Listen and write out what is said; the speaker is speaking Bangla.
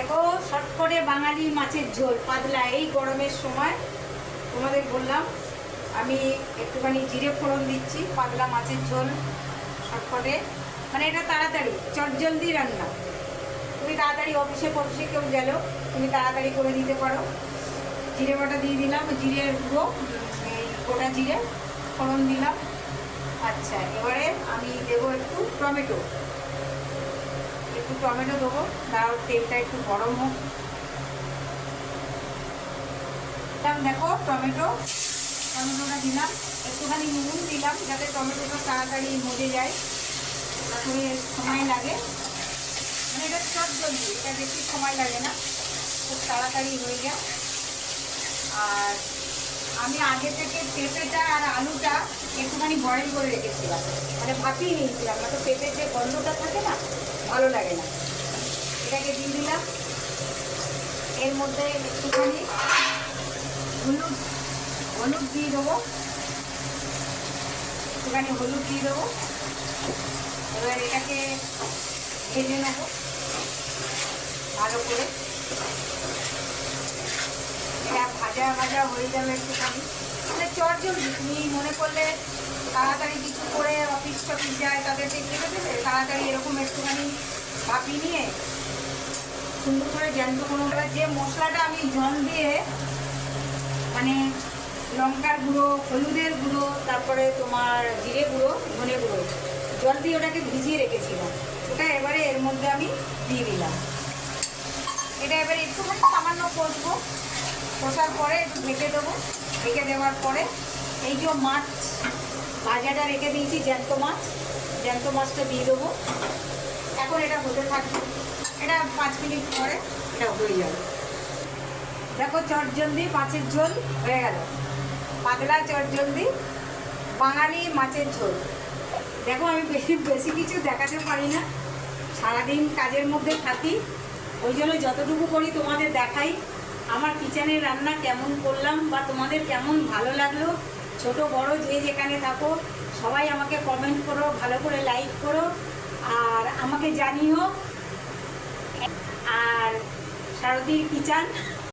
দেখো শর্টকটে বাঙালি মাছের ঝোল পাতলা এই গরমের সময়। তোমাদের বললাম আমি একটুখানি জিরে ফোড়ন দিচ্ছি। পাতলা মাছের ঝোল শর্টকটে, মানে এটা তাড়াতাড়ি চটজলদি রান্না। তুমি তাড়াতাড়ি অফিসে কেউ গেল, তুমি তাড়াতাড়ি করে দিতে পারো। জিরে বাটা দিয়ে দিলাম, জিরের গুঁড়ো, এই গোটা জিরে ফোড়ন দিলাম। আচ্ছা, এবারে আমি দেবো একটু টমেটো দেবো। তার তেলটা একটু গরম হোক। দেখো টমেটোটা দিলাম, একটুখানি নুন দিলাম যাতে টমেটোটা তাড়াতাড়ি মজে যায়, তারপরে সময় লাগে, মানে এটা চটজলদি, এটা বেশি সময় লাগে না, খুব তাড়াতাড়ি হয়ে যায়। আর আমি আগে থেকে পেঁপেটা আর আলুটা একটুখানি বয়েল করে রেখেছিলাম, মানে ভাপিয়ে নিয়েছিলাম, না তো পেঁপের যে গন্ধটা থাকে না, ভালো লাগে না। এটাকে দিয়ে দিলাম। এর মধ্যে একটুখানি হলুদ দিয়ে দেবো, একটুখানি হলুদ দিয়ে দেবো। এবার এটাকে ভেজে নেবো ভালো করে। এটা ভাজা হয়ে যাবে একটুখানি, মানে চটজলদি। তুমি মনে করলে তাড়াতাড়ি কিছু করে অফিস যায়, তাদেরকে খেতে দেবে, তাড়াতাড়ি এরকম একটুখানি ভাপিয়ে নিয়ে সুন্দর করে জ্যান্ত কোনো যে মশলাটা আমি জল দিয়ে, মানে লঙ্কার গুঁড়ো, হলুদের গুঁড়ো, তারপরে তোমার জিরে গুঁড়ো, ধনে গুঁড়ো, জল দিয়ে ওটাকে ভিজিয়ে রেখেছিলাম, ওটা এবারে এর মধ্যে আমি দিয়ে দিলাম। এটা এবারে একটুখানি সামান্য কষবো, কষার পরে একটু ঢেকে দেবো। ঢেকে দেওয়ার পরে এই যে মাছ ভাজাটা রেখে দিয়েছি, জ্যান্ত মাছটা দিয়ে দেবো। এখন এটা হতে থাকবে, এটা 5 মিনিট পরে এটা হয়ে যাবে। দেখো চটজলদি মাছের ঝোল হয়ে গেল, পাতলা চটজলদি বাঙালি মাছের ঝোল। দেখো আমি বেশি কিছু দেখাতে পারি না, সারাদিন কাজের মধ্যে থাকি, ওই জন্য যতটুকু করি তোমাদের দেখাই। আমার কিচেনের রান্না কেমন করলাম বা তোমাদের কেমন ভালো লাগলো, ছোট বড় যে যেখানে থাকো সবাই আমাকে কমেন্ট করো, ভালো করে লাইক করো, আর আমাকে জানিও। আর সারথীর কিচেন